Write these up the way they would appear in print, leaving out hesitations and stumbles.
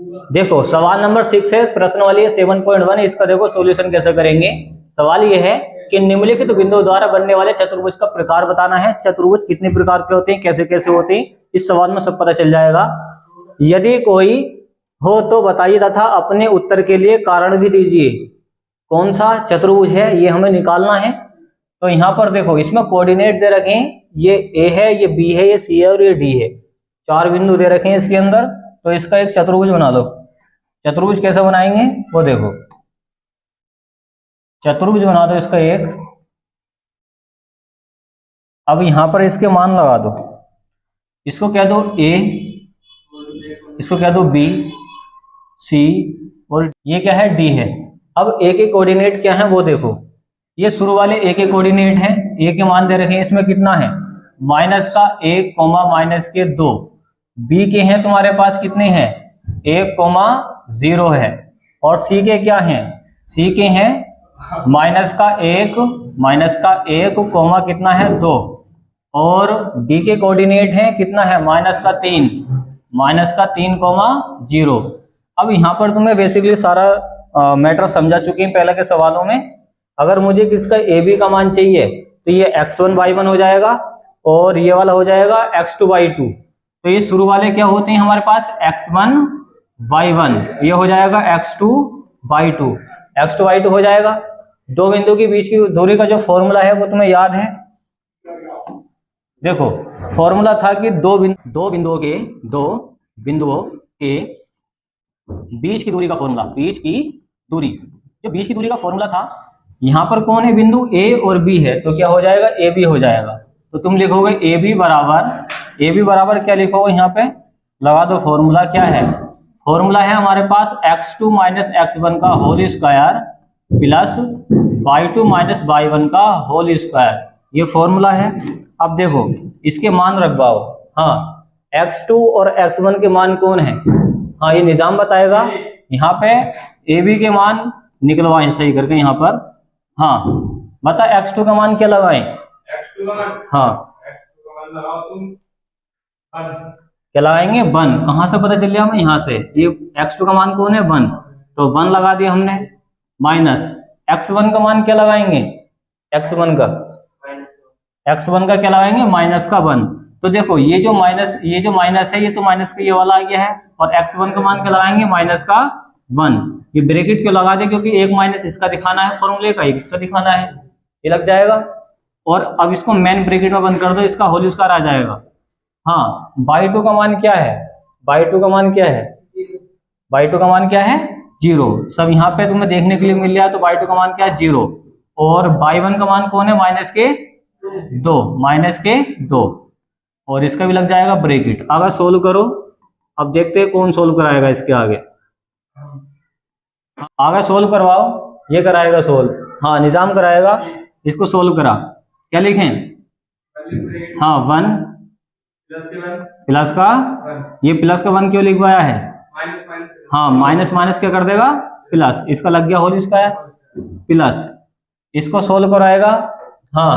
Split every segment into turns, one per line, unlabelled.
देखो सवाल नंबर 6 है, प्रश्न वाली है 7.1। इसका देखो सॉल्यूशन कैसे करेंगे। सवाल ये है कि निम्नलिखित बिंदुओं द्वारा बनने वाले चतुर्भुज का प्रकार बताना है। चतुर्भुज कितने प्रकार के होते हैं, कैसे कैसे होते हैं, इस सवाल में सब पता चल जाएगा। यदि कोई हो तो बताइए तथा अपने उत्तर के लिए कारण भी दीजिए। कौन सा चतुर्भुज है ये हमें निकालना है। तो यहाँ पर देखो इसमें कोऑर्डिनेट दे रखे हैं, ये ए है, ये बी है, ये सी है और ये डी है। 4 बिंदु दे रखे हैं इसके अंदर। तो इसका एक चतुर्भुज बना लो। चतुर्भुज कैसे बनाएंगे वो देखो, चतुर्भुज बना दो इसका एक। अब यहां पर इसके मान लगा दो। इसको कह दो ए, इसको कह दो बी, सी और ये क्या है डी है। अब ए के कोऑर्डिनेट क्या है वो देखो, ये शुरू वाले ए के कोऑर्डिनेट है। ए के मान दे रखे हैं, इसमें कितना है माइनस का 1 माइनस के 2। बी के हैं तुम्हारे पास कितने हैं 1 0 है। और सी के क्या हैं, सी के हैं माइनस का 1 कोमा कितना है 2। और डी के कोऑर्डिनेट है कितना है माइनस का 3 0। अब यहाँ पर तुम्हें बेसिकली सारा मैटर समझा चुके हैं पहले के सवालों में। अगर मुझे किसका ए बी का मान चाहिए तो ये x1 y1 हो जाएगा और ये वाला हो जाएगा x2 y2। तो ये शुरू वाले क्या होते हैं हमारे पास x1 y1, ये हो जाएगा x2 y2 हो जाएगा। दो बिंदु के बीच की दूरी का जो फॉर्मूला है वो तुम्हें याद है। देखो फॉर्मूला था कि दो बिंदुओं के बीच की दूरी का फॉर्मूला, बीच की दूरी का फॉर्मूला था। यहाँ पर कौन है बिंदु ए और बी है, तो क्या हो जाएगा ए बी हो जाएगा। तो तुम लिखोगे ए बी बराबर क्या लिखोगे यहाँ पे लगा दो। फॉर्मूला क्या है, फॉर्मूला है हमारे पास x2 माइनस x1 का whole square plus y2 minus y1 का होल स्क्वायर, ये फॉर्मूला है। अब देखो इसके मान रखवाओ। हाँ x2 और x1 के मान कौन है, हाँ ये निजाम बताएगा। यहाँ पे ए बी के मान निकलवाएं सही करके यहाँ पर। हाँ बता x2 का मान क्या लगाएं, x2 का मान, हाँ x2 का मान लगाओ तुम 1। क्या लगाएंगे 1। कहां से पता चल गया हमें, यहाँ से। ये x2 का मान कौन है 1, तो 1 लगा दिया हमने। माइनस x1 का मान क्या लगाएंगे, x1 का क्या लगाएंगे माइनस का 1। तो देखो ये जो माइनस है ये तो माइनस का ये वाला आ गया है। और x1 का मान क्या लगाएंगे माइनस का 1। ये ब्रैकेट क्यों लगा दे, क्योंकि एक माइनस इसका दिखाना है फॉर्मूले का, एक इसका दिखाना है, ये लग जाएगा। और अब इसको मेन ब्रैकेट में बंद कर दो, इसका होल स्क्वायर आ जाएगा। हाँ y2 का मान क्या है, y2 का मान क्या है 0। सब यहाँ पे तुम्हें देखने के लिए मिल रहा है। तो y2 का मान क्या है 0। और y1 का मान कौन है माइनस के 2। और इसका भी लग जाएगा ब्रैकेट। अगर सोल्व करो, अब देखते हैं कौन सोल्व कराएगा इसके आगे सोल्व करवाओ, ये कराएगा सोल्व, हाँ निजाम कराएगा। इसको सोल्व करा, क्या लिखें, हाँ 1 प्लस का, ये प्लस का 1 क्यों लिखवाया है, हाँ माइनस क्या कर देगा प्लस, इसका लग गया होल स्क्वायर प्लस। इसको सोल्व कराएगा। हाँ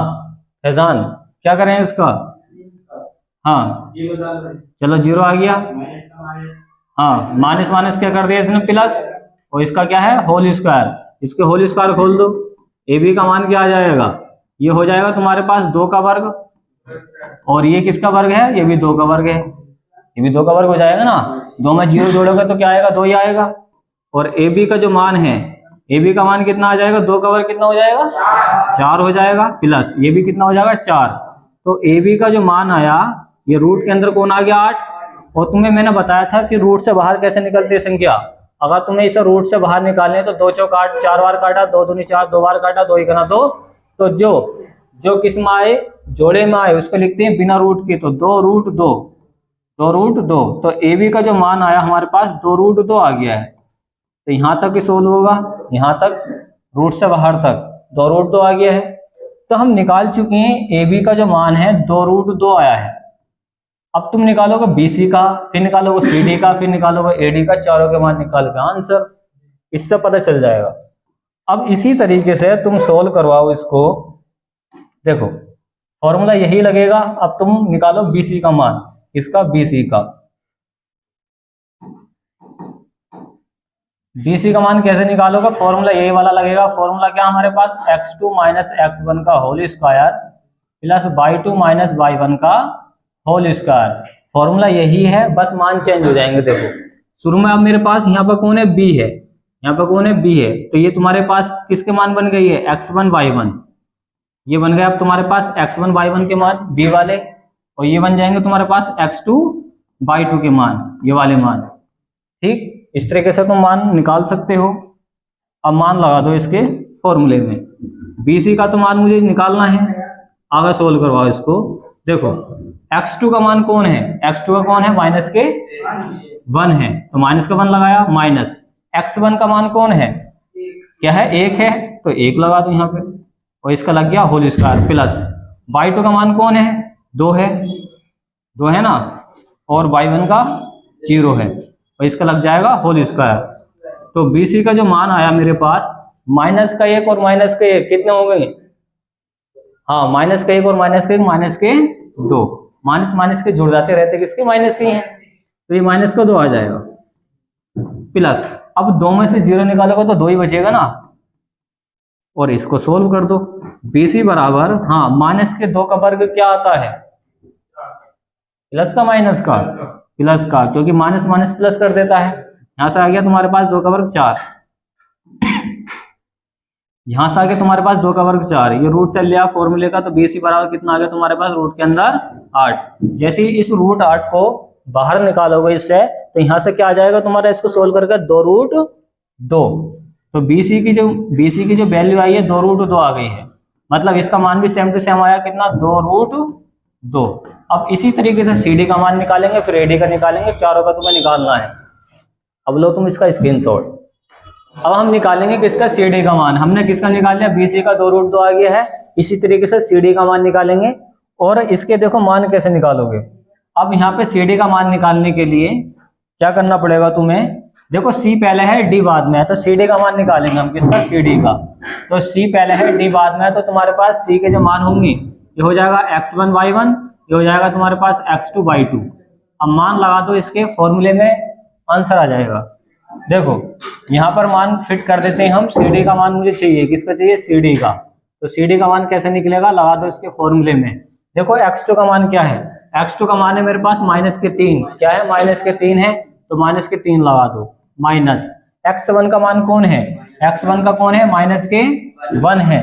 फैजान क्या करें इसका, हाँ चलो 0 आ गया। हाँ माइनस क्या कर दिया इसने प्लस, और इसका क्या है होल स्क्वायर। इसके होल स्क्वायर खोल दो, ए बी का मान क्या आ जाएगा, ये हो जाएगा तुम्हारे पास 2 का वर्ग। और ये किसका वर्ग है, ये भी 2 का वर्ग है, ये भी 2 का वर्ग हो जाएगा ना। 2 में 0 जोड़ोगे तो क्या आएगा 2 ही आएगा। और ए बी का जो मान है, ए बी का मान कितना आ जाएगा, 2 का वर्ग कितना हो जाएगा 4 हो जाएगा प्लस ये भी कितना हो जाएगा 4। तो ए बी का जो मान आया, ये रूट के अंदर कौन आ गया 8। और तुम्हें मैंने बताया था कि रूट से बाहर कैसे निकलती है संख्या। अगर तुम्हें इसे रूट से बाहर निकालने तो 2 चौक 8, 4 बार काटा, 2 दूनी 4, 2 बार काटा, 2 1 2। तो जो किस में आए, जोड़े में आए, उसको लिखते हैं बिना रूट के। तो 2 रूट 2। तो ए बी का जो मान आया हमारे पास 2 रूट 2 आ गया है। तो यहाँ तक ही सोल्व होगा, यहाँ तक रूट से बाहर तक 2 रूट 2 आ गया है। तो हम निकाल चुके हैं ए बी का जो मान है 2 रूट 2 आया है। अब तुम निकालोगे BC का, फिर निकालोगे CD का, फिर निकालोगे AD का, चारों के मान निकाल के आंसर इससे पता चल जाएगा। अब इसी तरीके से तुम सोल्व करवाओ इसको। देखो फॉर्मूला यही लगेगा। अब तुम निकालो BC का मान, इसका BC का। BC का मान कैसे निकालोगे, फॉर्मूला यही वाला लगेगा। फॉर्मूला क्या हमारे पास, x2 माइनस x1 का whole square plus y2 minus y1 का होल स्क्वायर। फॉर्मूला यही है, बस मान चेंज हो जाएंगे। देखो शुरू में अब मेरे पास यहाँ पर कौन है, b है, यहाँ पर कौन है, b है, तो ये तुम्हारे पास किसके मान बन गई है, x1 y1, ये बन गया अब तुम्हारे पास x1 y1 के मान b वाले, और ये बन जाएंगे तुम्हारे पास x2 y2 के मान, ये वाले मान। ठीक, इस तरीके से तुम मान निकाल सकते हो। अब मान लगा दो इसके फॉर्मूले में। BC का तो मान मुझे निकालना है, आगे सोल्व करवाओ इसको। देखो x2 का मान कौन है, x2 का कौन है, माइनस के 1 है, तो माइनस का 1 लगाया, माइनस x1 का मान कौन है, क्या है, 1 है, तो 1 लगा दो यहाँ पे, और इसका लग गया होल स्क्वायर, प्लस y2 का मान कौन है, 2 है, 2 है ना, और y1 का 0 है, और इसका लग जाएगा होल स्क्वायर। तो BC का जो मान आया मेरे पास, माइनस का 1 और माइनस के 1 कितने हो गए, हाँ माइनस का 1 और माइनस के 1 माइनस के 2, माइनस माइनस के जुड़ जाते रहते, किसके, माइनस के हैं, तो ये माइनस का 2 आ जाएगा, प्लस अब 2 में से 0 निकालोगे तो 2 ही बचेगा ना, और इसको सोल्व कर दो। BC बराबर, हाँ माइनस के 2 का वर्ग क्या आता है, प्लस का माइनस का, प्लस का, क्योंकि माइनस माइनस प्लस कर देता है। यहां से आ गया तुम्हारे पास 2 का वर्ग 4, यहां से आ गया तुम्हारे पास 2 का वर्ग 4, ये रूट चल लिया फॉर्मूले का, तो BC बराबर कितना आ गया तुम्हारे पास, रूट के अंदर 8। जैसे ही इस रूट 8 को बाहर निकालोगे इससे, तो यहां से क्या आ जाएगा तुम्हारा, इसको सोल्व करके 2 रूट 2, तो BC की जो वैल्यू आई है 2 रूट 2 आ गई है, मतलब इसका मान भी सेम टू सेम आया, कितना, 2 रूट 2। अब इसी तरीके से CD का मान निकालेंगे, फिर AD का निकालेंगे, चारों का तुम्हें निकालना है। अब लो तुम इसका स्क्रीनशॉट। अब हम निकालेंगे किसका, CD का मान। हमने किसका निकाल लिया, BC का 2 रूट 2 आ गया है, इसी तरीके से CD का मान निकालेंगे। और इसके देखो मान कैसे निकालोगे। अब यहाँ पे CD का मान निकालने के लिए क्या करना पड़ेगा तुम्हें, देखो C पहले है, D बाद में है, तो CD का मान निकालेंगे हम, किसका, CD का। तो C पहले है, D बाद में है, तो तुम्हारे पास C के जो मान होंगे, ये हो जाएगा x1 y1, ये हो जाएगा तुम्हारे पास x2 y2। अब मान लगा दो इसके फॉर्मूले में, आंसर आ जाएगा। देखो यहाँ पर मान फिट कर देते हैं हम, CD का मान मुझे चाहिए, किसका चाहिए, CD का। तो CD का मान कैसे निकलेगा, लगा दो इसके फॉर्मूले में। देखो x2 का मान क्या है, x2 का मान है मेरे पास माइनस के 3, क्या है, माइनस के 3 है, तो माइनस के 3 लगा दो, माइनस x1 का मान कौन है, x1 का कौन है, माइनस के 1 है,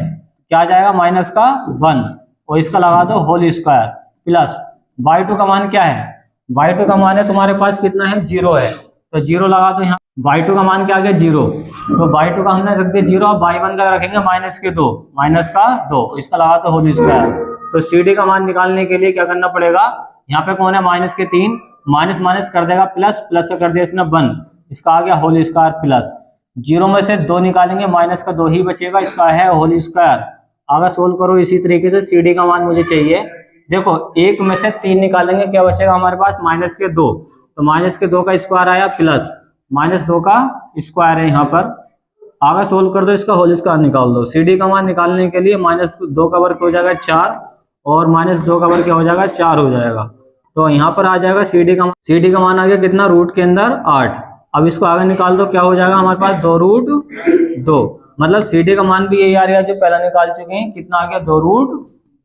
क्या आ जाएगा, माइनस का 1, और इसका लगा दो होल स्क्वायर, प्लस y2 का मान क्या है, y2 का मान है तुम्हारे पास कितना है, 0 है, तो 0 लगा दो यहाँ। y2 का मान क्या आ गया, 0, तो y2 का हमने रख दिया 0, अब y1 का रखेंगे माइनस के 2, माइनस का 2, इसका लगा दो होल स्क्वायर। तो CD का मान निकालने के लिए क्या करना पड़ेगा, यहाँ पे कौन है, माइनस के 3, माइनस माइनस कर देगा प्लस, प्लस का कर दिया इसने 1, इसका आ गया होल स्क्वायर, प्लस 0 में से 2 निकालेंगे, माइनस का 2 ही बचेगा, इसका है होल स्क्वायर। आगे सोल्व करो इसी तरीके से। CD का मान मुझे चाहिए, देखो 1 में से 3 निकालेंगे, क्या बचेगा हमारे पास, माइनस के 2, तो माइनस के 2 का स्क्वायर आया, प्लस माइनस 2 का स्क्वायर है यहाँ पर। आगे सोल्व कर दो, इसका होल स्क्वायर निकाल दो। CD का मान निकालने के लिए माइनस 2 का वर्ग हो जाएगा 4, और माइनस 2 का वर्ग क्या हो जाएगा, 4 हो जाएगा। तो यहाँ पर आ जाएगा CD का मान आ गया कितना, रूट के अंदर 8। अब इसको आगे निकाल दो, क्या हो जाएगा हमारे पास, 2 रूट 2, मतलब CD का मान भी यही आ रहा है जो पहला निकाल चुके हैं, कितना आ गया, 2 रूट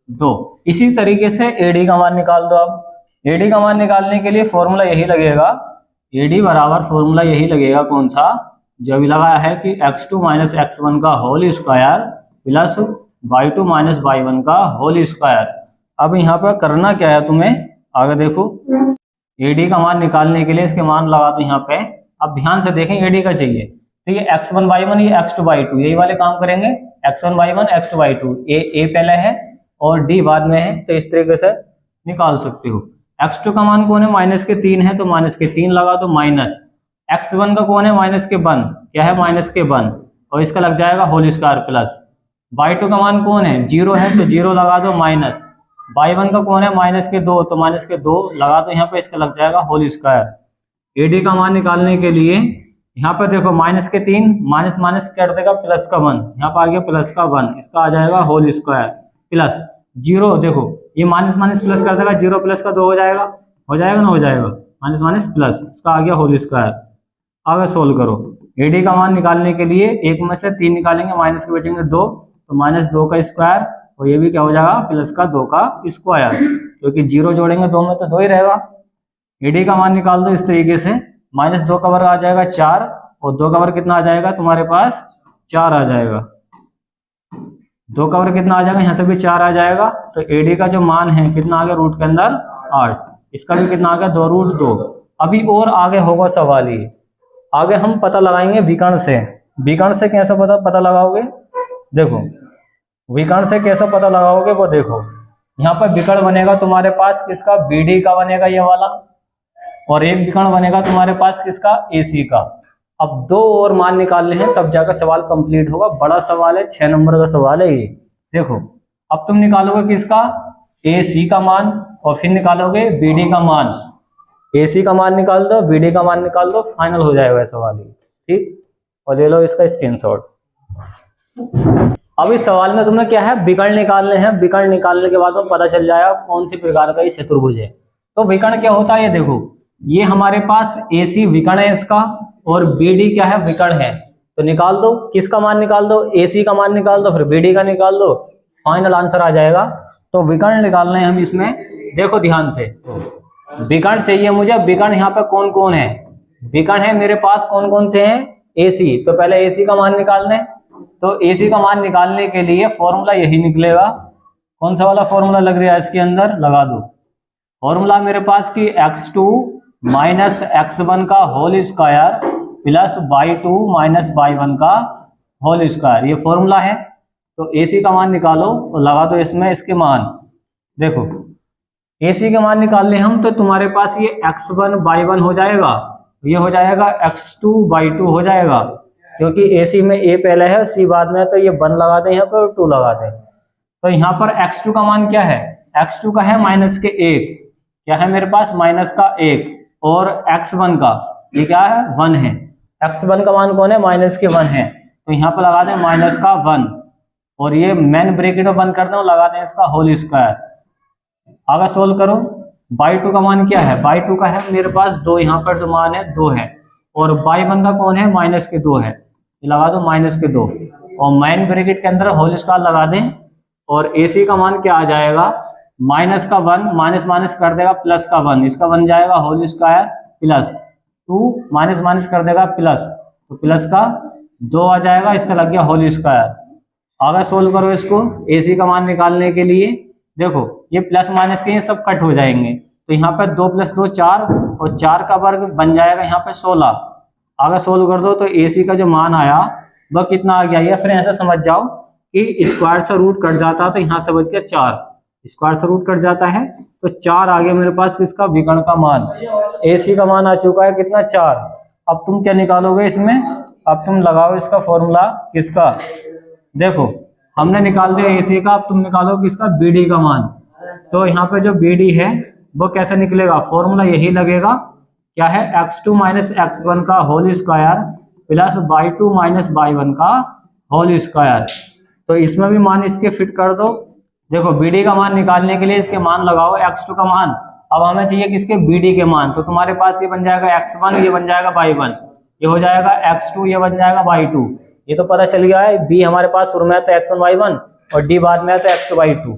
2। इसी तरीके से AD का मान निकाल दो। अब AD का मान निकालने के लिए फॉर्मूला यही लगेगा, AD बराबर फॉर्मूला यही लगेगा, कौन सा, जो अभी लगाया है कि x2 माइनस x1 का whole square plus y2 minus y1 का होल स्क्वायर। अब यहाँ पर करना क्या है तुम्हें, आगे देखो, AD का मान निकालने के लिए इसके मान लगा दो यहाँ पे। अब ध्यान से देखें, AD का चाहिए, ठीक है, x1 y1, ये x2 y2, यही वाले काम करेंगे, x1 y1 x2 y2, A पहले है और D बाद में है, तो इस तरीके से निकाल सकते हो। x2 का मान कौन है, माइनस के 3 है, तो माइनस के 3 लगा दो, माइनस x1 का कौन है, माइनस के 1, क्या है, माइनस के 1, और इसका लग जाएगा होल स्क्वायर, प्लस y2 का मान कौन है, 0 है, तो 0 लगा दो, माइनस y1 का कौन है, माइनस के 2, तो माइनस के 2 लगा दो यहाँ पे, इसका लग जाएगा होल स्क्वायर। AD का मान निकालने के लिए यहाँ पर देखो, माइनस के 3, माइनस माइनस कर देगा, प्लस का 1, यहाँ पर आ गया प्लस का 1, इसका आ जाएगा होल स्क्वायर, प्लस 0, देखो ये माइनस माइनस प्लस कर देगा, 0 प्लस का 2 हो जाएगा ना, हो जाएगा, माइनस माइनस प्लस, इसका आ गया होल स्क्वायर। आगे सोल्व करो। AD का मान निकालने के लिए एक में से 3 निकालेंगे, माइनस के बचेंगे 2, तो -2 का स्क्वायर, और ये भी क्या हो जाएगा प्लस का 2 का स्क्वायर, क्योंकि 0 जोड़ेंगे 2 में तो 2 ही रहेगा। AD का मान निकाल दो इस तरीके से, -2 का वर्ग आ जाएगा 4, और 2 का वर्ग कितना आ जाएगा तुम्हारे पास 4 आ जाएगा। 2 का वर्ग कितना आ जाएगा, यहाँ से भी 4 आ जाएगा। तो AD का जो मान है कितना आ गया रूट के अंदर 8, इसका भी कितना आ गया 2 रूट 2। अभी और आगे होगा सवाल, ये आगे हम पता लगाएंगे विकर्ण से। विकर्ण से कैसे पता लगाओगे, देखो विकर्ण से कैसे पता लगाओगे वो देखो, यहाँ पर विकर्ण बनेगा तुम्हारे पास किसका, BD का बनेगा ये वाला, और एक विकर्ण बनेगा तुम्हारे पास किसका, AC का। अब 2 और मान निकालने हैं तब जाकर सवाल कंप्लीट होगा। बड़ा सवाल है, 6 नंबर का सवाल है ये। देखो अब तुम निकालोगे किसका, AC का मान, और फिर निकालोगे BD का मान। AC का मान निकाल दो, BD का मान निकाल दो, फाइनल हो जाएगा सवाल ये, ठीक। और ले लो इसका स्क्रीनशॉट। अब इस सवाल में तुम्हें क्या है, विकर्ण निकालने हैं। विकर्ण निकालने के बाद में पता चल जाएगा कौन सी प्रकार का ये चतुर्भुज है। तो विकर्ण क्या होता है, ये देखो, ये हमारे पास AC विकर्ण है इसका, और BD क्या है, विकर्ण है। तो निकाल दो, किसका मान निकाल दो, AC का मान निकाल दो, फिर BD का निकाल दो, फाइनल आंसर आ जाएगा। तो विकर्ण निकालने हैं हम इसमें, देखो ध्यान से, विकर्ण चाहिए मुझे। विकर्ण यहाँ पे कौन कौन है, विकर्ण है मेरे पास कौन कौन से हैं, AC। तो पहले AC का मान निकाल दें। तो AC का मान निकालने के लिए फॉर्मूला यही निकलेगा। कौन सा वाला फॉर्मूला लग रहा है इसके अंदर, लगा दो। फॉर्मूला मेरे पास की x2 माइनस x1 का whole square plus y2 minus y1 का होल स्क्वायर, ये फॉर्मूला है। तो AC का मान निकालो और लगा दो इसमें इसके मान। देखो AC के मान निकालने हम, तो तुम्हारे पास ये x1 y1 हो जाएगा, ये हो जाएगा x2 y2 हो जाएगा, क्योंकि AC में A पहले है C बाद में है, तो ये 1 लगा दें यहाँ पर और 2 लगा दें। तो यहाँ पर x2 का मान क्या है, x2 का है माइनस के 1, क्या है मेरे पास माइनस का 1, और x1 का ये क्या है 1 है। x1 का मान कौन है, माइनस के 1 है, तो यहाँ पर लगा दें माइनस का 1, और ये मेन ब्रैकेट में बंद कर दें और लगा दें इसका होल स्क्वायर। आगे सोल्व करो। y2 का मान क्या है, y2 का है मेरे पास 2, यहाँ पर जो मान है 2 है, और y1 का कौन है, माइनस के 2 है, ये लगा दो माइनस के 2, और मेन ब्रैकेट के अंदर होल स्क्वायर लगा दें। और AC का मान क्या आ जाएगा, माइनस का 1, माइनस माइनस कर देगा प्लस का 1, इसका बन जाएगा whole square plus 2, minus minus कर देगा प्लस, तो प्लस का 2 आ जाएगा, इसका लग गया होल स्क्वायर। आगे सोल्व करो इसको AC का मान निकालने के लिए। देखो ये प्लस माइनस के ये सब कट हो जाएंगे, तो यहाँ पे 2 + 2 4, और 4 का वर्ग बन जाएगा यहाँ पे 16। आगे सोल्व कर दो तो AC का जो मान आया वह कितना आ गया, या फिर ऐसा समझ जाओ कि स्क्वायर से रूट कट जाता, तो यहाँ से बच गया 4, स्क्वायर से रूट कट जाता है तो 4 आ गया मेरे पास किसका, विकर्ण का मान। AC का मान आ चुका है कितना, 4। अब तुम क्या निकालोगे इसमें, अब तुम लगाओ इसका फॉर्मूला किसका। देखो हमने निकाल दिया AC का, अब तुम निकालो किसका, BD का मान। तो यहाँ पे जो BD है वो कैसे निकलेगा, फॉर्मूला यही लगेगा, क्या है x2 माइनस x1 का whole square plus y2 minus y1 का होल स्क्वायर। तो इसमें भी मान इसके फिट कर दो। देखो BD का मान निकालने के लिए इसके मान लगाओ, x2 का मान, अब हमें चाहिए किसके, BD के मान। तो तुम्हारे पास ये बन जाएगा x1, ये बन जाएगा y1, ये हो जाएगा x2, ये बन जाएगा y2। ये तो पता चल गया है, B हमारे पास शुरू में है तो x1 y1, और D बाद में है तो x2 y2।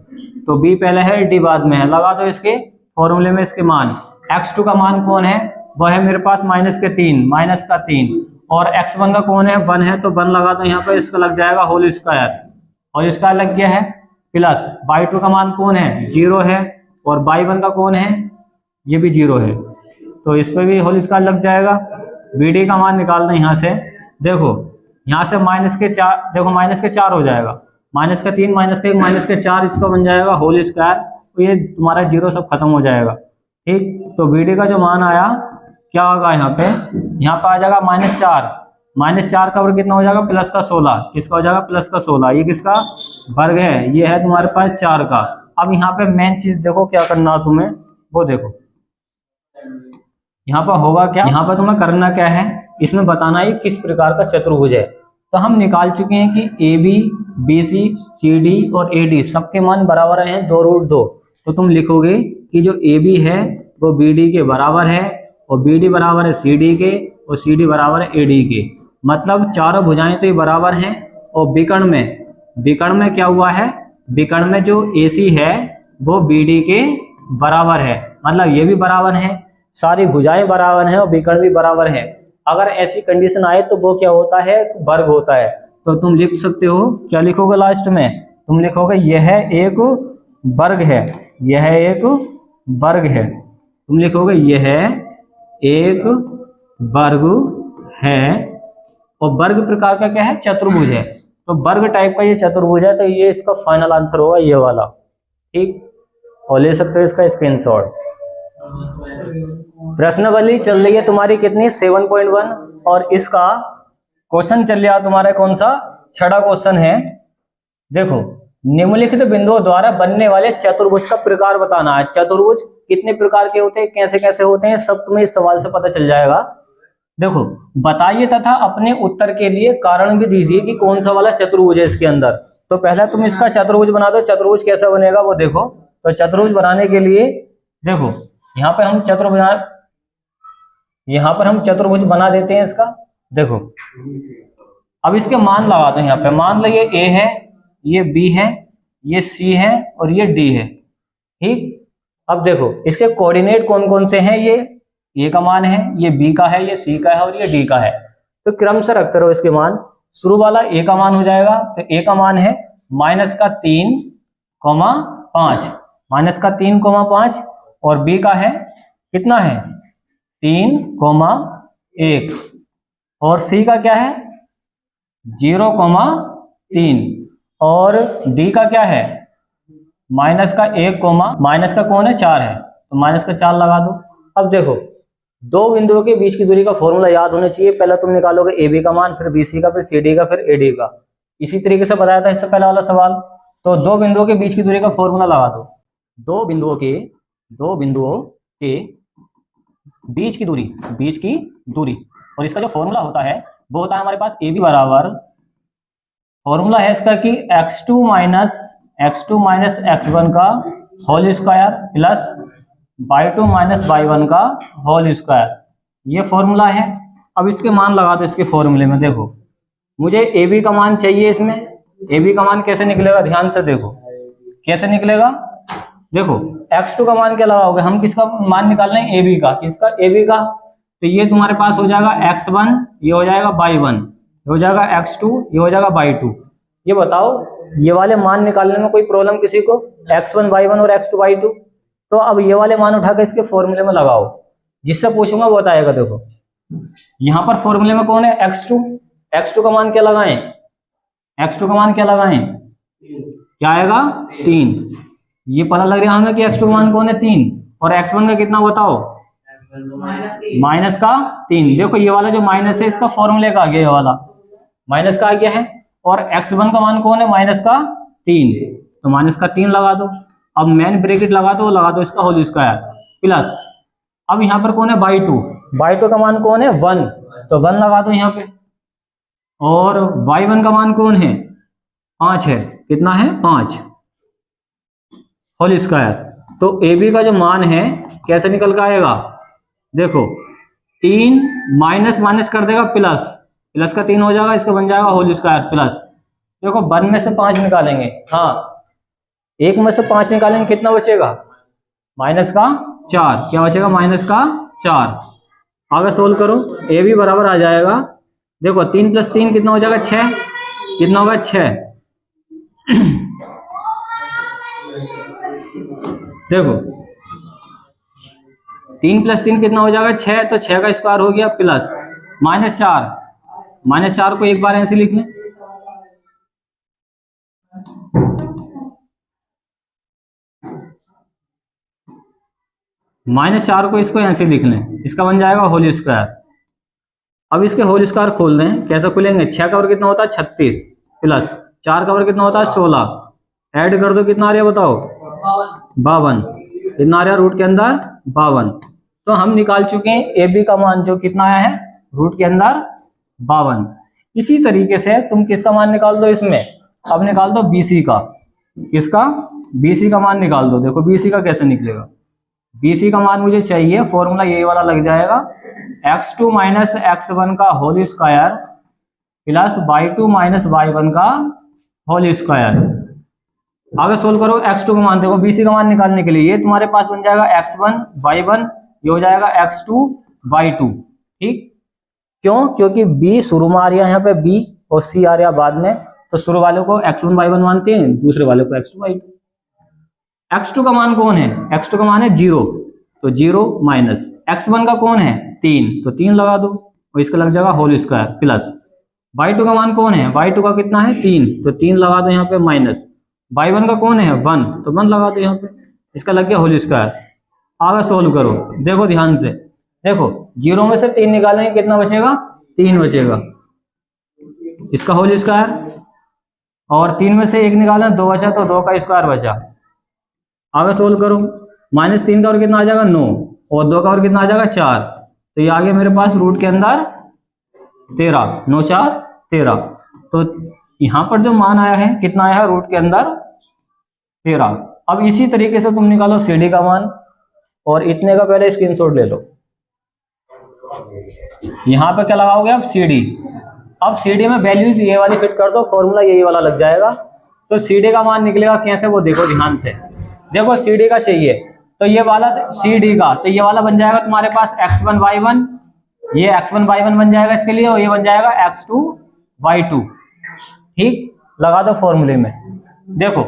तो B पहले है, D बाद में है, लगा दो इसके फॉर्मूले में इसके मान। x2 का मान कौन है, वह है मेरे पास माइनस का 3, और x1 का कौन है, 1 है, तो 1 लगा दो यहाँ पर, इसका लग जाएगा होल स्क्वायर, होल स्क्वायर लग गया है। प्लस y2 का मान कौन है, 0 है, और y1 का कौन है, ये भी 0 है, तो इस पर भी होल स्क्वायर लग जाएगा। BD का मान निकाल दें यहाँ से। देखो यहाँ से माइनस के 4, देखो माइनस के 4 हो जाएगा, माइनस का 3, माइनस का 1, माइनस के 4, इसका बन जाएगा होल स्क्वायर, तो ये तुम्हारा 0 सब खत्म हो जाएगा, ठीक। तो BD का जो मान आया क्या होगा, यहाँ पे आ जाएगा -4, -4 का वर्ग कितना हो जाएगा, प्लस का 16, किसका हो जाएगा, प्लस का 16, ये किसका वर्ग है, ये है तुम्हारे पास 4 का। अब यहाँ पे मेन चीज देखो क्या करना है तुम्हें, वो देखो यहाँ पर होगा क्या, यहाँ पर तुम्हें करना क्या है, इसमें बताना है किस प्रकार का चतुर्भुज है। तो हम निकाल चुके हैं कि AB, BC, CD और AD सबके मान बराबर हैं 2 रूट 2। तो तुम लिखोगे कि जो AB है वो BD के बराबर है, और BD बराबर है CD के, और सी डी बराबर है ए डी के। मतलब चारों भुजाएं तो ये बराबर हैं। और विकर्ण में क्या हुआ है, विकर्ण में जो ए सी है वो बी डी के बराबर है। मतलब ये भी बराबर है, सारी भुजाएं बराबर हैं और विकर्ण भी बराबर है। अगर ऐसी कंडीशन आए तो वो क्या होता है, वर्ग होता है। तो तुम लिख सकते हो, क्या लिखोगे लास्ट में, तुम लिखोगे यह एक वर्ग है, यह एक वर्ग है। तुम लिखोगे यह एक वर्ग है। और वर्ग प्रकार का क्या है, चतुर्भुज है। तो वर्ग टाइप का ये चतुर्भुज है, तो ये इसका फाइनल आंसर होगा ये वाला। ठीक, और ले सकते हो इसका स्क्रीनशॉट। प्रश्नावली चल रही है तुम्हारी कितनी, 7.1, और इसका क्वेश्चन चल रहा तुम्हारा कौन सा, छठा क्वेश्चन है। देखो, निम्नलिखित बिंदुओं द्वारा बनने वाले चतुर्भुज का प्रकार बताना है। चतुर्भुज कितने प्रकार के होते हैं, कैसे कैसे होते हैं, सब तुम्हें इस सवाल से पता चल जाएगा। देखो, बताइए तथा अपने उत्तर के लिए कारण भी दीजिए कि कौन सा वाला चतुर्भुज है इसके अंदर। तो पहले तुम इसका चतुर्भुज बना दो, चतुर्भुज कैसा बनेगा वो देखो। तो चतुर्भुज बनाने के लिए देखो, यहाँ पर हम चतुर्भुज बना देते हैं इसका। देखो, अब इसके मान लगा दो। यहाँ पे मान लो ये ए है, ये बी है, ये सी है और ये डी है। ठीक, अब देखो इसके कोऑर्डिनेट कौन कौन से हैं, ये ए का मान है, ये बी का है, ये सी का है और ये डी का है। तो क्रम से रखते रहो इसके मान। शुरू वाला ए का मान हो जाएगा, तो ए का मान है -3,5, -3,5, और बी का है कितना है 3,1, और सी का क्या है 0,3, और डी का क्या है माइनस का कौन है 4 है, तो -4 लगा दो। अब देखो, दो बिंदुओं के बीच की दूरी का फॉर्मूला याद होना चाहिए। पहले तुम निकालोगे ए बी का मान, फिर बी सी का, फिर सी डी का, फिर ए डी का। इसी तरीके से बताया था इससे पहले वाला सवाल। तो दो बिंदुओं के बीच की दूरी का फॉर्मूला लगा दो। दो बिंदुओं के बीच की दूरी, और इसका जो फॉर्मूला होता है वो होता है हमारे पास ए बी बराबर, फॉर्मूला है इसका कि x2 माइनस x1 का whole square plus y2 minus y1 का होल स्क्वायर। ये फॉर्मूला है। अब इसके मान लगा दो इसके फॉर्मूले में। देखो, मुझे ए बी का मान चाहिए इसमें। ए बी का मान कैसे निकलेगा, ध्यान से देखो कैसे निकलेगा। देखो, x2 का मान क्या लगाओगे, हम किसका मान निकाल रहे हैं, ए बी का। किसका, ए बी का। तो ये तुम्हारे पास हो जाएगा x1, ये हो जाएगा y1, ये हो जाएगा x2, ये हो जाएगा y2। ये बताओ, ये वाले मान निकालने में कोई प्रॉब्लम किसी को, x1 y1 और x2 y2। तो अब ये वाले मान उठाकर इसके फॉर्मूले में लगाओ, जिससे पूछूंगा वो बताएगा। देखो, यहाँ पर फॉर्मूले में कौन है x2 का मान क्या लगाएं, x2 का मान क्या लगाएं, क्या आएगा 3। ये पता लग रहा है हमें कि x2 का मान कौन है 3, और x1 का कितना बताओ -3। देखो, ये वाला जो माइनस है इसका फॉर्मूले का आ गया, ये वाला माइनस का आ गया है। और x1 का मान कौन है -3, तो -3 लगा दो। अब मेन ब्रैकेट लगा दो इसका होल स्क्वायर प्लस, अब यहाँ पर कौन है y2 का मान कौन है 1, तो 1 लगा दो यहाँ पे। और y1 का मान कौन है 5 है, कितना है 5 होल स्क्वायर। तो ए बी का जो मान है कैसे निकल कर आएगा, देखो 3 माइनस कर देगा प्लस का 3 हो जाएगा, इसका बन जाएगा होल स्क्वायर प्लस। देखो, 1 में से 5 निकालेंगे, हाँ 1 में से 5 निकालेंगे, कितना बचेगा -4। क्या बचेगा -4। आगे सोल्व करो, ए बी बराबर आ जाएगा। देखो, 3 + 3 कितना हो जाएगा 6, कितना होगा 6। देखो, 3 + 3 कितना हो जाएगा 6, तो 6 का स्क्वायर हो गया प्लस -4 को एक बार ऐसे लिख लें। -4 को इसको ऐसे लिख लें, इसका बन जाएगा होल स्क्वायर। अब इसके होल स्क्वायर खोल दें, कैसे खुलेंगे, 6 का वर्ग कितना होता है 36 प्लस 4 का वर्ग कितना होता है 16, ऐड कर दो कितना आ रहा है बताओ 52, कितना आ रहा है रूट के अंदर 52। तो हम निकाल चुके हैं ए बी का मान, जो कितना आया है रूट के अंदर 52। इसी तरीके से तुम किसका मान निकाल दो इसमें, अब निकाल दो BC का। किसका, BC का मान निकाल दो। देखो BC का कैसे निकलेगा, BC का मान मुझे चाहिए, फॉर्मूला ये वाला लग जाएगा x2 माइनस x1 का whole square plus y2 minus y1 का होल स्क्वायर। आगे सोल्व करो, x2 का मान देखो, bc का मान निकालने के लिए ये तुम्हारे पास बन जाएगा x1 y1, ये हो जाएगा x2 y2। ठीक, क्यों? क्योंकि b शुरू में आ रहा है यहाँ पे b और c आ रहा बाद में, तो शुरू वाले को x1 y1 मानते हैं, दूसरे वाले को x2 y2। x2 का मान कौन है? x2 का मान है 0, तो 0 माइनस x1 का कौन है 3, तो 3 लगा दो और इसका लग जाएगा होल स्क्वायर प्लस y2 का मान कौन है? y2 का कितना है 3, तो 3 लगा दो यहाँ पे माइनस y1 का कौन है 1, तो 1 लगा दो यहाँ पे, इसका लग गया होल स्क्वायर। आगे सोल्व करो, देखो ध्यान से, देखो 0 में से 3 निकालेंगे कितना बचेगा? 3 बचेगा, इसका होल स्क्वायर, और 3 में से 1 निकालें 2 बचा, तो 2 का स्क्वायर बचा। आगे सोल्व करो, -3 का और कितना आ जाएगा 9, और 2 का और कितना आ जाएगा 4, तो ये आ गया मेरे पास रूट के अंदर 13, 9 4 13। तो यहाँ पर जो मान आया है कितना आया है? रूट के अंदर 13। अब इसी तरीके से तुम निकालो CD का मान, और इतने का पहले स्क्रीनशॉट ले लो। यहाँ पे क्या लगाओगे आप? CD। अब CD में वैल्यूज ये वाली फिट कर दो, फॉर्मूला यही वाला लग जाएगा। तो CD का मान निकलेगा कैसे, वो देखो ध्यान से। देखो CD का चाहिए, तो ये वाला CD का, तो ये वाला बन जाएगा तुम्हारे पास x1 y1, ये x1 y1 बन जाएगा इसके लिए, और ये बन जाएगा x2 y2। ठीक, लगा दो फॉर्मूले में। देखो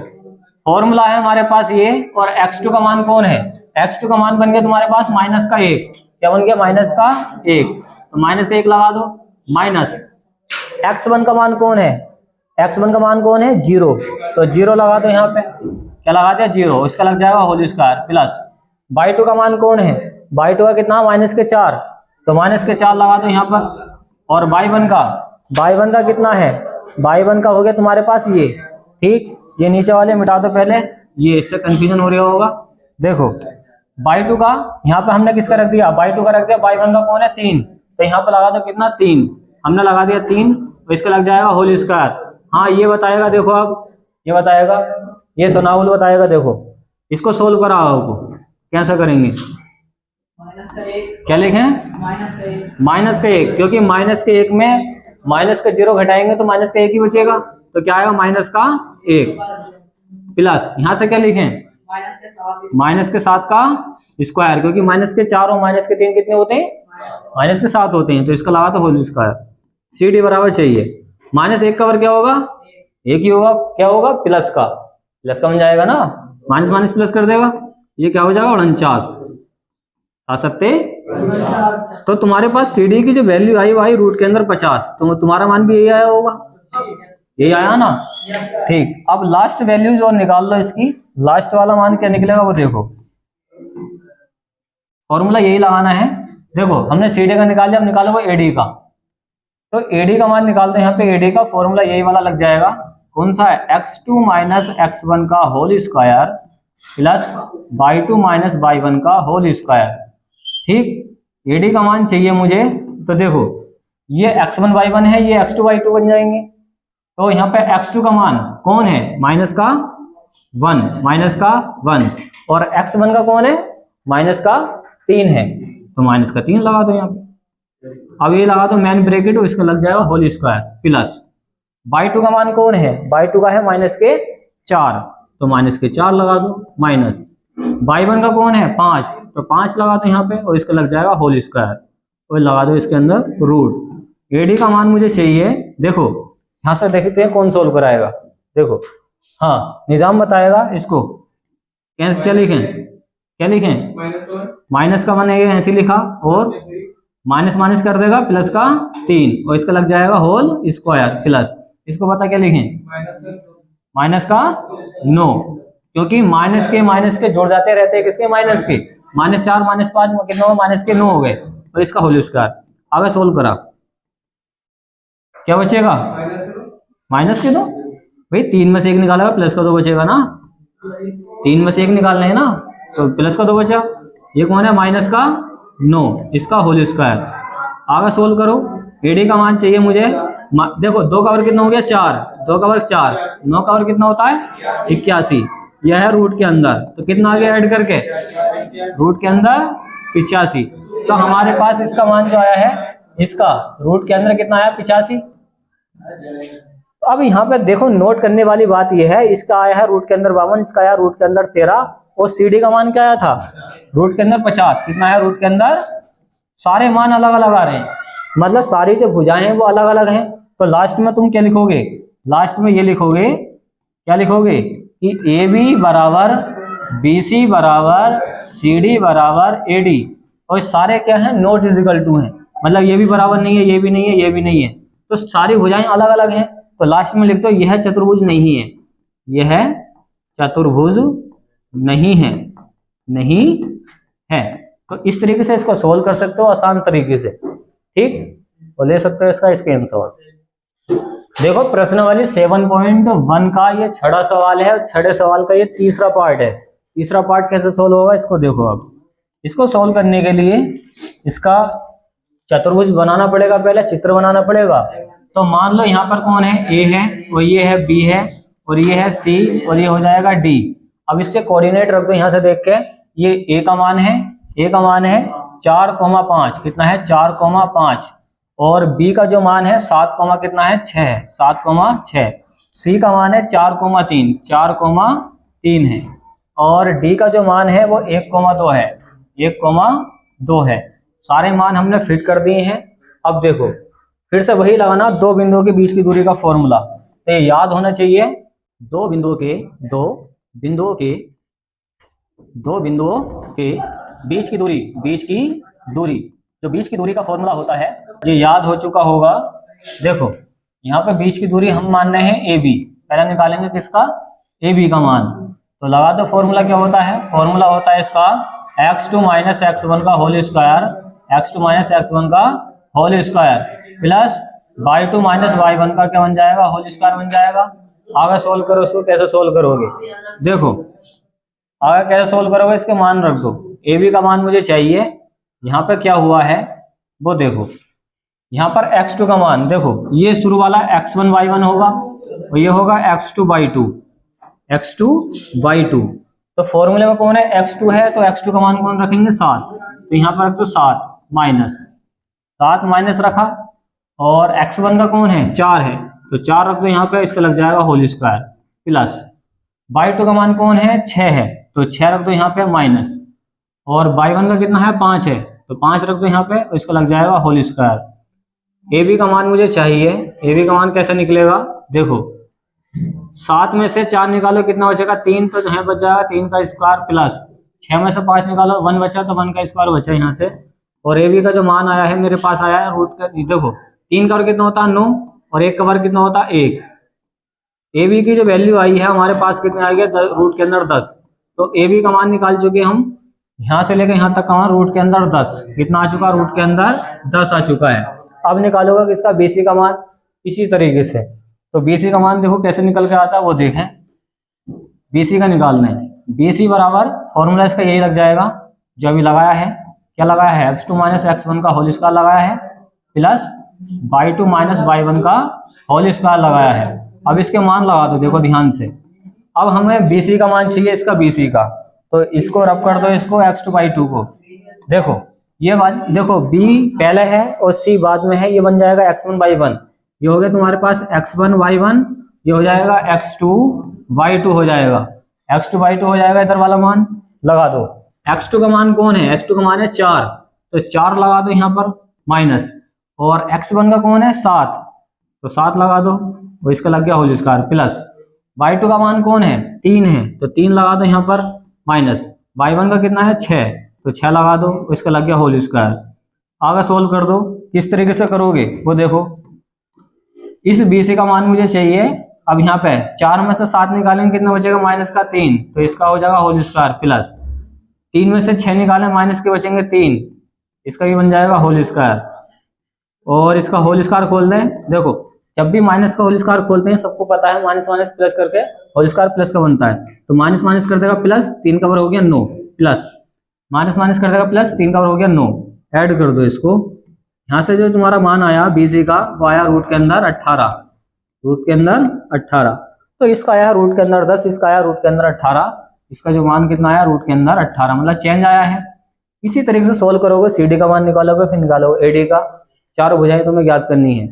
फॉर्मूला है हमारे पास ये, और x2 का मान कौन है? x2 का मान बन गया तुम्हारे पास -1। क्या बन गया? -1, तो -1 लगा दो, माइनस x1 का मान कौन है? x1 का मान कौन है? 0, तो 0 लगा दो यहाँ पे, क्या लगा दिया? 0, इसका लग जाएगा होल स्क्वायर प्लस y2 का मान कौन है? y2 का कितना? -4, तो -4 लगा दो यहाँ पर, और y1 का कितना है? y1 का हो गया तुम्हारे पास ये। ठीक, ये नीचे वाले मिटा दो पहले, ये इससे कंफ्यूजन हो रहा होगा। देखो y2 का यहाँ पे हमने किसका रख दिया? y2 का रख दिया, y1 का कौन है 3, तो यहाँ पे लगा दो कितना? 3, हमने लगा दिया 3, तो इसका लग जाएगा होल स्क्वायर। हाँ ये बताएगा, देखो अब ये बताएगा, ये सोनाउल बताएगा। देखो इसको सोल्व करा आपको, कैसा करेंगे? क्या लिखें? -1, क्योंकि -1 में -0 घटाएंगे तो -1 ही बचेगा, तो क्या आएगा? -1 प्लस यहाँ से क्या लिखें? -7 का स्क्वायर, क्योंकि -4 और -3 कितने होते हैं? -7 होते हैं, तो इसका लगा तो होल स्क्वायर। CD बराबर चाहिए, -1 का वर्ग क्या होगा? 1 ही होगा, क्या होगा? प्लस का बन जाएगा ना, माइनस प्लस कर देगा, ये क्या हो जाएगा? 49 आ सकते। तो तुम्हारे पास CD की जो वैल्यू आई वो आई रूट के अंदर 50, तो तुम्हारा मान भी यही आया होगा, यही आया ना। ठीक, अब लास्ट वैल्यूज और निकाल लो इसकी, लास्ट वाला मान क्या निकलेगा वो देखो, फॉर्मूला यही लगाना है। देखो हमने CD का निकाल लिया, अब निकालो वो AD का, तो AD का मान निकालते हैं। यहाँ पे AD का फॉर्मूला यही वाला लग जाएगा, कौन सा है? x2 माइनस x1 का whole square plus y2 minus y1 का होल स्क्वायर। ठीक, AD का मान चाहिए मुझे, तो देखो ये x1 y1 है, ये x2 y2 बन जाएंगे। तो यहाँ पे x2 का मान कौन है? -1, और x1 का कौन है? -3 है, तो -3 लगा दो यहाँ पे। अब ये लगा दो मैन ब्रैकेट, इसका लग जाएगा होल स्क्वायर प्लस y2 का मान कौन है? y2 का है -4, तो -4 लगा दो, माइनस y1 का कौन है? 5, तो 5 लगा दो यहाँ पे, और इसका लग जाएगा होल स्क्वायर, और लगा दो इसके अंदर रूट। AD का मान मुझे चाहिए। देखो यहाँ से देखते हैं कौन सोल्व कराएगा। देखो हाँ, निजाम बताएगा इसको, क्या लिखें? माइनस का मान ऐसे लिखा, और माइनस कर देगा प्लस का 3, और इसका लग जाएगा होल स्क्वायर प्लस, इसको पता क्या लिखें? माइनस का 9, क्योंकि माइनस के जोड़ जाते रहते हैं, किसके? माइनस के। -4 -5 कितना हो? -9 हो गए, और इसका होल स्क्वायर। आगे सोल्व करा, क्या बचेगा? -2, भाई 3 में से 1 निकालेगा, प्लस का 2 बचेगा ना, 3 में से 1 निकालना है ना, तो प्लस का 2 बचा। ये कौन है? -9, इसका होल स्क्वायर। आगे सोल्व करो, AD का मान चाहिए मुझे। देखो 2 का वर्ग कितना हो गया? 4, 2 का वर्ग 4, 9 का वर्ग कितना होता है? 81, यह है रूट के अंदर, तो कितना आ गया ऐड करके? रूट के अंदर 85, तो हमारे पास इसका मान जो आया है, इसका रूट के अंदर कितना आया 85। अब यहाँ पे देखो नोट करने वाली बात यह है, इसका आया है रूट के अंदर 52, इसका आया रूट के अंदर 13 और CD का मान क्या आया था रूट के अंदर 50। कितना है रूट के अंदर, सारे मान अलग अलग आ रहे हैं, मतलब सारी जो भुजाएं हैं वो अलग अलग हैं। तो लास्ट में तुम क्या लिखोगे, लास्ट में ये लिखोगे, क्या लिखोगे कि AB बराबर BC बराबर CD बराबर AD, और सारे क्या है नॉट इजिकल टू हैं, मतलब ये भी बराबर नहीं है, ये भी नहीं है, ये भी नहीं है, तो सारी भुजाएं अलग अलग हैं। तो लास्ट में लिख दो यह चतुर्भुज नहीं है, यह चतुर्भुज नहीं है, नहीं है। तो इस तरीके से इसको सोल्व कर सकते हो आसान तरीके से, ठीक, और ले सकते हो इसका स्क्रीनशॉट। देखो प्रश्न वाली 7.1 का ये छठा सवाल है, छठे सवाल का ये तीसरा पार्ट है। तीसरा पार्ट कैसे सोल्व होगा इसको देखो। अब इसको सोल्व करने के लिए इसका चतुर्भुज बनाना पड़ेगा, पहले चित्र बनाना पड़ेगा। तो मान लो यहाँ पर कौन है, A है, और ये है B है, और ये है C, और ये हो जाएगा D। अब इसके कोऑर्डिनेट रख दो यहाँ से देख के, ये A का मान है, A का मान है 4,5, कितना है 4,5, और B का जो मान है 7, कितना है 6 है, 7,6। C का मान है 4,3, 4,3 है, और D का जो मान है वो 1,2 है, 1,2 है। सारे मान हमने फिट कर दिए हैं। अब देखो फिर से वही लगाना, दो बिंदुओं के बीच की दूरी का फॉर्मूला, तो याद होना चाहिए। दो बिंदुओं के बीच की दूरी, जो बीच की दूरी का फॉर्मूला होता है ये याद हो चुका होगा। देखो यहाँ पे बीच की दूरी हम मान रहे हैं AB, पहले निकालेंगे किसका, AB का मान। तो लगा दो फॉर्मूला क्या होता है, फॉर्मूला होता है इसका x2 - x1 का होल स्क्वायर, x2 - x1 का whole square plus y2 - y1 का क्या बन जाएगा, होल स्क्वायर बन जाएगा। आगे सोल्व करो, इसको कैसे सोल्व करोगे, देखो आगे कैसे सोल्व करोगे, इसके मान रख दो। AB का मान मुझे चाहिए, यहाँ पे क्या हुआ है वो देखो, यहाँ पर x2 का मान देखो, ये शुरू वाला x1 y1 होगा, और ये होगा x2 y2। तो फॉर्मूले में कौन है, x2 है, तो x2 का मान कौन रखेंगे 7, तो यहाँ पर रख दो 7 माइनस रखा, और x1 का कौन है 4 है, तो 4 रख दो यहाँ पे, इसका लग जाएगा होल स्क्वायर प्लस y2 का मान कौन है 6 है, तो 6 रख दो यहाँ पे माइनस, और y1 का कितना है 5 है, तो 5 रख दो यहाँ पे, तो इसका लग जाएगा होल स्क्वायर। AB का मान मुझे चाहिए, AB का मान कैसे निकलेगा, देखो 7 में से 4 निकालो कितना बचेगा 3, तो यहाँ बच जाएगा 3 का स्क्वायर प्लस 6 में से 5 निकालो 1 बचा, तो 1 का स्क्वायर बचा यहाँ से। और AB का जो मान आया है मेरे पास आया है रूट का, देखो 3 का वर्ग कितना होता है 9, और 1 का वर्ग कितना होता है 1। AB की जो वैल्यू आई है हमारे पास कितनी आई है रूट के अंदर 10, तो AB का मान निकाल चुके हम, यहाँ से लेकर यहाँ तक का मान रूट के अंदर 10, कितना आ चुका रूट के अंदर 10 आ चुका है। अब निकालोगे किसका BC का मान, इसी तरीके से। तो BC का मान देखो कैसे निकल के आता है वो देखें, BC का निकालना है। BC बराबर फॉर्मूला इसका यही लग जाएगा जो अभी लगाया है, क्या लगाया है x2 - x1 का होल स्क्वायर लगाया है प्लस y2 - y1 का होल स्क्वायर लगाया है। अब इसके मान लगा दो, देखो ध्यान से। अब हमें BC का मान चाहिए, इसका BC का, तो इसको रब कर दो, इसको x2 y2 को। देखो ये बात देखो, B पहले है और C बाद में है, ये बन जाएगा x1 y1, ये हो गया तुम्हारे पास x1 y1, ये हो जाएगा x2 y2 हो जाएगा, x2 y2 हो जाएगा। इधर वाला मान लगा दो, x2 का मान कौन है, x2 का मान है 4, तो 4 लगा दो यहाँ पर माइनस, और x1 का कौन है 7, तो 7 लगा दो, वो इसका लग गया होल स्क्वायर प्लस y2 का मान कौन है 3 है, तो 3 लगा दो यहाँ पर माइनस, y1 का कितना है 6, तो 6 लगा दो, इसका लग गया होल स्क्वायर। आगे सोल्व कर दो, किस तरीके से करोगे वो देखो। इस BC का मान मुझे चाहिए, अब यहाँ पे 4 में से 7 निकालेंगे कितना बचेगा माइनस का 3, तो इसका हो जाएगा होल स्क्वायर प्लस 3 में से 6 निकालें माइनस के बचेंगे 3, इसका भी बन जाएगा होल स्क्वायर। और इसका होल स्क्वायर खोल दें, देखो जब भी माइनस का होल स्क्वायर खोलते हैं सबको पता है माइनस माइनस प्लस करके होल स्क्वायर प्लस का बनता है, तो माइनस माइनस कर देगा प्लस 3 का वर्ग हो गया 9 प्लस माइनस माइनस कर देगा प्लस 3 का वर्ग हो गया 9, ऐड कर दो इसको। यहाँ से जो तुम्हारा मान आया BC का वो आया रूट के अंदर 18, रूट के अंदर 18, तो इसका आया रूट के अंदर 10, इसका आया रूट के अंदर 18, इसका जो मान कितना आया रूट के अंदर 18, मतलब चेंज आया है। इसी तरीके से सोल्व करोगे, CD का मान निकालोगे, फिर निकालोगे AD का। चार भुजाएं तुम्हें ज्ञात करनी है,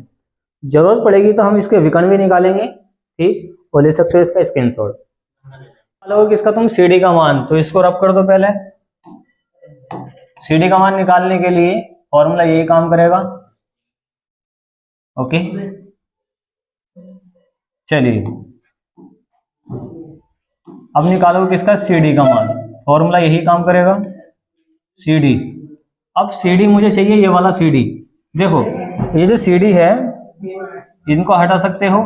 जरूरत पड़ेगी तो हम इसके विकर्ण भी निकालेंगे, ठीक, और ले सकते हो इसका स्क्रीनशॉट। निकालोगे किसका तुम, CD का मान, तो इसको रब कर दो पहले। CD का मान निकालने के लिए फॉर्मूला यही काम करेगा। ओके, चलिए अब निकालोगे किसका, CD का मान, फॉर्मूला यही काम करेगा, CD। अब CD मुझे चाहिए ये वाला CD। देखो ये जो CD है इनको हटा सकते हो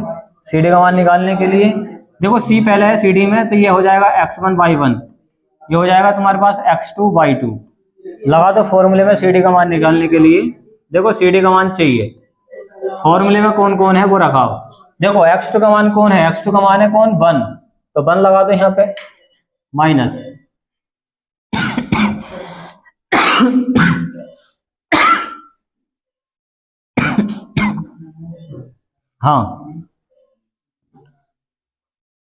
CD का मान निकालने के लिए। देखो C पहले है CD में, तो ये हो जाएगा x1/1, ये हो जाएगा तुम्हारे पास x2/2। लगा दो फॉर्मूले में CD का मान निकालने के लिए। देखो CD का मान चाहिए, फॉर्मूले में कौन कौन है वो रखाओ। देखो x2 का मान कौन है, x2 का मान है कौन, 1, तो 1 लगा दो यहाँ पे, माइनस हाँ,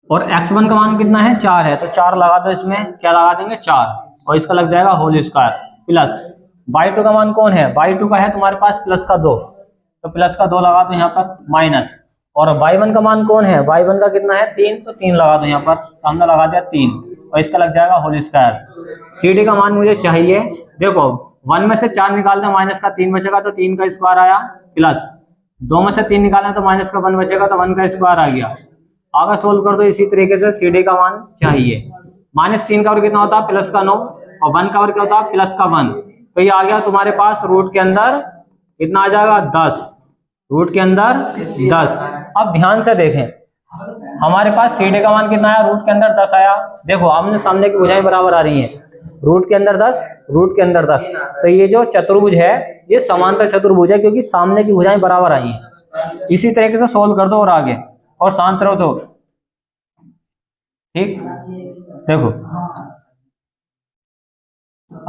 और x1 का मान कितना है, 4 है, तो 4 लगा दो इसमें, क्या लगा देंगे 4, और इसका लग जाएगा होल स्क्वायर, प्लस y2 का मान कौन है, y2 का है तुम्हारे पास प्लस का 2, तो प्लस का 2 लगा दो यहाँ पर, माइनस, और y1 का मान कौन है, y1 का कितना है 3, तो 3 लगा दो यहाँ पर, तो हमने लगा दिया 3, और इसका लग जाएगा होल स्क्वायर। CD का मान मुझे चाहिए, देखो 1 में से 4 निकालते हैं, माइनस का 3 बचेगा, तो 3 का स्क्वायर आया, प्लस 2 में से 3 निकालना तो माइनस का 1 बचेगा, तो 1 का स्क्वायर आ गया। आगे सोल्व कर दो इसी तरीके से, CD का मान चाहिए, -3 का वर्ग कितना होता है, प्लस का 9, और 1 का वर्ग क्या होता है, प्लस का 1, तो ये आ गया तुम्हारे पास रूट के अंदर कितना आ जाएगा, 10, रूट के अंदर 10। अब ध्यान से देखें, हमारे पास CD का मान कितना आया, रूट के अंदर 10 आया। देखो आमने सामने की भुजाएं बराबर आ रही हैं, रूट के अंदर 10, रूट के अंदर 10, तो ये जो चतुर्भुज है ये समांतर चतुर्भुज है, क्योंकि सामने की भुजाएं बराबर आई हैं। इसी तरीके से सोल्व कर दो और आगे, और शांत रहो तो ठीक। देखो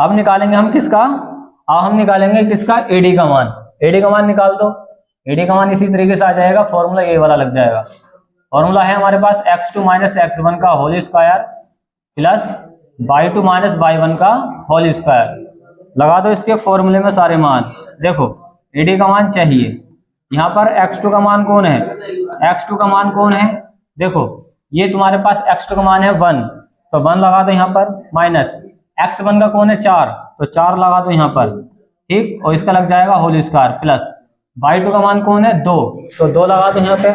अब निकालेंगे हम किसका, अब हम निकालेंगे किसका, AD का मान। AD का मान निकाल दो, AD का मान इसी तरीके से आ जाएगा, फॉर्मूला ये वाला लग जाएगा। फॉर्मूला है हमारे पास x2 - x1 का whole square plus y2 - y1 का होल स्क्वायर। लगा दो इसके फॉर्मूले में सारे मान। देखो AD का मान चाहिए, यहाँ पर x2 का मान कौन है, x2 का मान कौन है, देखो ये तुम्हारे पास x2 का मान है 1, तो 1 लगा दो यहाँ पर, माइनस x1 का कौन है 4, तो 4 लगा दो यहाँ पर, ठीक, और इसका लग जाएगा होल स्क्वायर, प्लस y2 का मान कौन है 2, तो 2 लगा दो यहाँ पे,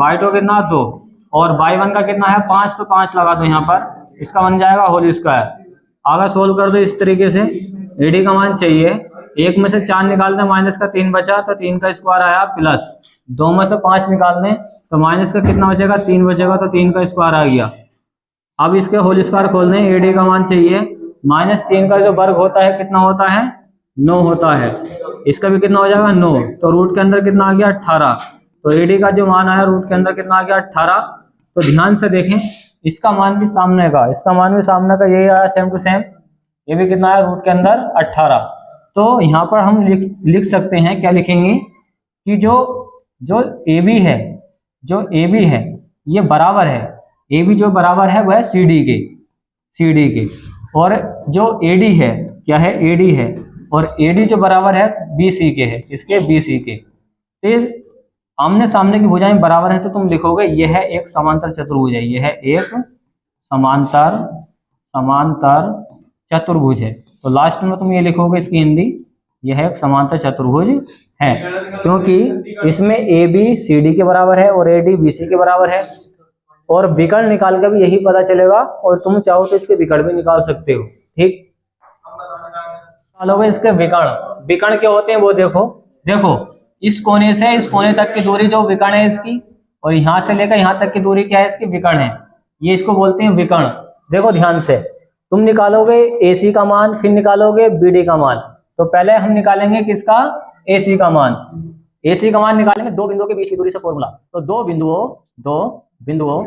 y2 कितना 2, और y1 का कितना है 5, तो 5 लगा दो यहाँ पर, इसका बन जाएगा होल स्क्वायर। आगे सोल्व कर दो इस तरीके से। AD का मान चाहिए, 1 में से 4 निकालते हैं, माइनस का 3 बचा, तो 3 का स्क्वायर आया, प्लस 2 में से 5 निकालने, तो माइनस का कितना बचेगा 3 बचेगा, तो 3 का स्क्वायर आ गया। अब इसके होल स्क्वायर खोलने, AD का मान चाहिए, -3 का जो वर्ग होता है कितना होता है, 9 होता है, इसका भी कितना हो जाएगा 9, तो रूट के अंदर कितना आ गया 18, तो AD का जो मान आया रूट के अंदर कितना आ गया 18। तो ध्यान से देखें, इसका मान भी सामने का, इसका मान भी सामने का यही आया, सेम टू सेम, ये भी कितना आया रूट के अंदर 18। तो यहाँ पर हम लिख सकते हैं, क्या लिखेंगे कि जो AB है, जो AB है ये बराबर है, AB जो बराबर है वह CD के, और जो AD है क्या है, AD है, और AD जो बराबर है BC के है, इसके BC के। तो आमने सामने की भुजाएं बराबर है, तो तुम लिखोगे यह है एक समांतर चतुर्भुज है, यह है एक समांतर चतुर्भुज है। तो लास्ट में तुम ये लिखोगे इसकी हिंदी, यह एक समांतर चतुर्भुज है, क्योंकि इसमें AB CD के बराबर है और AD BC के बराबर है। और विकर्ण निकाल कर भी यही पता चलेगा, और तुम चाहो तो इसके विकर्ण भी निकाल सकते हो, ठीक। निकालोगे इसके विकर्ण, विकर्ण क्या होते हैं वो देखो इस कोने से इस कोने तक की दूरी जो विकर्ण है इसकी, और यहाँ से लेकर यहाँ तक की दूरी क्या है इसकी, विकर्ण है, ये इसको बोलते हैं विकर्ण। देखो ध्यान से, तुम निकालोगे AC का मान, फिर निकालोगे BD का मान। तो पहले हम निकालेंगे किसका, AC का मान। AC का मान निकालेंगे दो बिंदुओं के बीच की दूरी से फॉर्मूला, तो दो बिंदुओं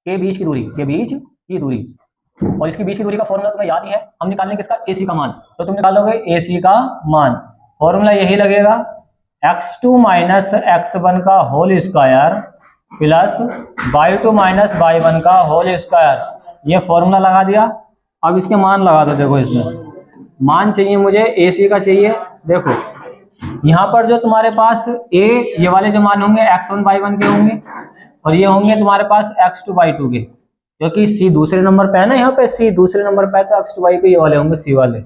के बीच की दूरी, और इसकी बीच की दूरी का फॉर्मूला तुम्हें याद ही है, हम निकालेंगे किसका, AC का मान। तो तुम निकालोगे AC का मान, फॉर्मूला यही लगेगा, x2 - x1 का whole square plus y2 - y1 का होल स्क्वायर, ये फॉर्मूला लगा दिया। अब इसके मान लगा दो, देखो इसमें मान चाहिए मुझे AC का चाहिए। देखो यहाँ पर जो तुम्हारे पास ये वाले जो मान होंगे x1 y1 के होंगे और ये होंगे तुम्हारे पास x2 y2 के, क्योंकि C दूसरे नंबर पे है ना, यहाँ पे C दूसरे नंबर पे है तो x2 y2 ये वाले होंगे C वाले।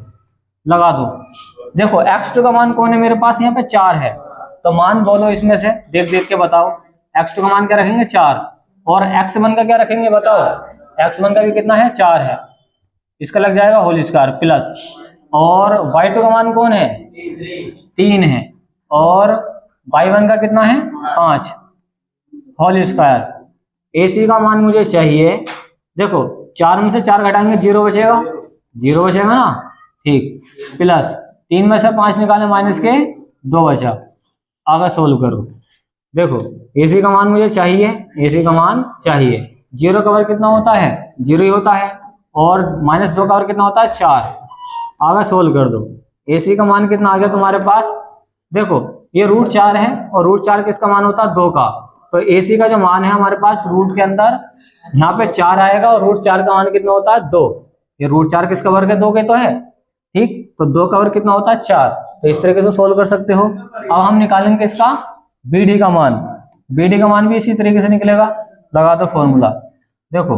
लगा दो। देखो x2 का मान कौन है मेरे पास, यहाँ पे 4 है, तो मान बोलो इसमें से देख देख के बताओ। x2 का मान क्या रखेंगे 4 और x1 का क्या रखेंगे बताओ। x1 का भी कितना है 4 है, इसका लग जाएगा होल स्क्वायर प्लस, और y2 का मान कौन है 3 है और y1 का कितना है 5 होल स्क्वायर। AC का मान मुझे चाहिए। देखो 4 में से 4 घटाएंगे 0 बचेगा, 0 बचेगा ना, ठीक, प्लस 3 में से 5 निकाले माइनस के 2 बचा। आगे सोल्व करो। देखो AC का मान मुझे चाहिए, AC का मान चाहिए। 0 का वर्ग कितना होता है 0 ही होता है, और -2 का वर्ग कितना होता है 4। आगे सोल्व कर दो। AC का मान कितना आ गया तुम्हारे पास, देखो ये √4 है और √4 किसका मान होता है 2 का, तो AC का जो मान है हमारे पास रूट के अंदर यहाँ पे 4 आएगा और √4 का मान कितना होता है 2। ये √4 किसका वर्ग है 2 के तो है, ठीक, तो 2 का वर्ग कितना होता है 4। तो इस तरीके से सोल्व कर सकते हो। अब हम निकालेंगे इसका BD का मान। BD का मान भी इसी तरीके से निकलेगा। लगा दो फॉर्मूला। देखो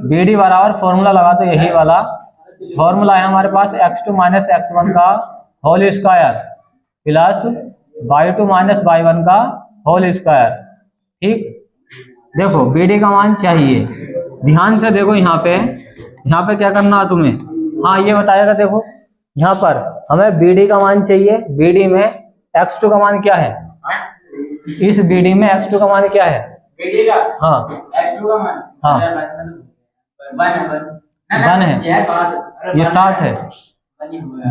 BD बराबर फॉर्मूला लगा दो, यही वाला फॉर्मूला है हमारे पास x2 - x1 का whole square plus y2 - y1 का होल स्क्वायर, ठीक। देखो BD का मान चाहिए, ध्यान से देखो यहाँ पे क्या करना है तुम्हें, हाँ ये बताएगा। देखो यहाँ पर हमें BD का मान चाहिए, BD में x2 का मान क्या है, इस BD में x2 का मान क्या है, BD का, हाँ x2 का मान, हाँ 1 है, ये 7 है।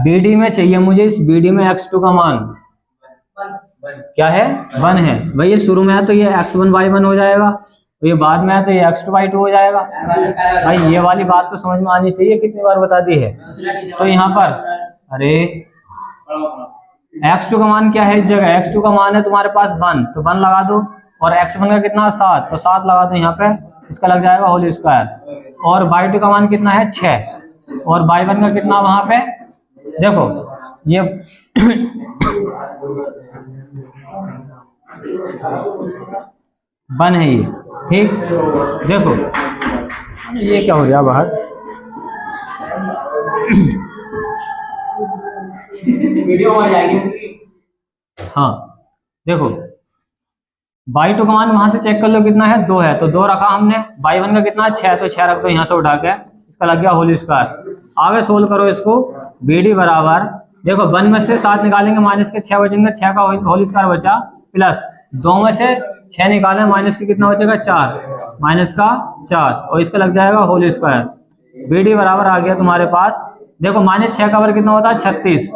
BD में चाहिए मुझे, इस BD में x2 का मान क्या है 1 है। भाई ये शुरू में है तो ये x1 y1 हो जाएगा, तो ये बाद में है तो ये x2 y2 हो जाएगा। भाई ये वाली बात तो समझ में आनी चाहिए, कितनी बार बता दी है। तो यहाँ पर अरे x2 का मान क्या है, इस जगह x2 का मान है तुम्हारे पास 1, तो 1 लगा दो, और x1 का कितना 7, तो 7 लगा दो यहाँ पे, इसका लग जाएगा होल स्क्वायर। और y2 का मान कितना है 6, और y1 का कितना वहां पे, देखो ये 1 है ये, ठीक। देखो ये क्या हो गया बाहर, वीडियो आ जाएगी। हाँ देखो y2 का मान वहां से चेक कर लो कितना है 2 है, तो 2 रखा हमने। y1 का कितना है 6, तो 6 रख दो यहाँ से उठा के, इसका लग गया होल स्क्वायर। आगे सोल्व करो इसको। BD बराबर, देखो 1 में से 7 निकालेंगे माइनस के 6 बचेंगे, 6 का होल स्क्वायर बचा, प्लस 2 में से 6 निकालें माइनस के कितना बचेगा 4, माइनस का 4, और इसका लग जाएगा होल स्क्वायर। BD बराबर आ गया तुम्हारे पास। देखो -6 का वर्ग कितना होता है 36,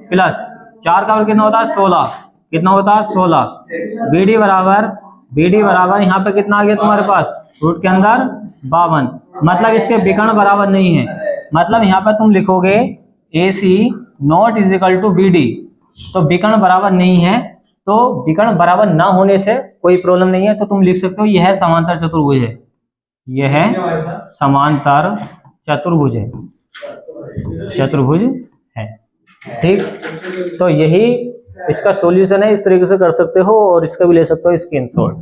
प्लस 4 का वर्ग कितना होता है 16, कितना होता है 16। BD बराबर यहाँ पे कितना आ गया तुम्हारे पास, रूट के अंदर 52, मतलब इसके विकर्ण बराबर नहीं है। मतलब यहाँ पे तुम लिखोगे AC not is equal to BD, तो विकर्ण बराबर नहीं है, तो विकर्ण बराबर ना होने से कोई प्रॉब्लम नहीं है, तो तुम लिख सकते हो यह समांतर चतुर्भुज है, यह समांतर चतुर्भुज है, चतुर्भुज है, ठीक। तो यही इसका सॉल्यूशन है, इस तरीके से कर सकते हो, और इसका भी ले सकते हो स्क्रीनशॉट।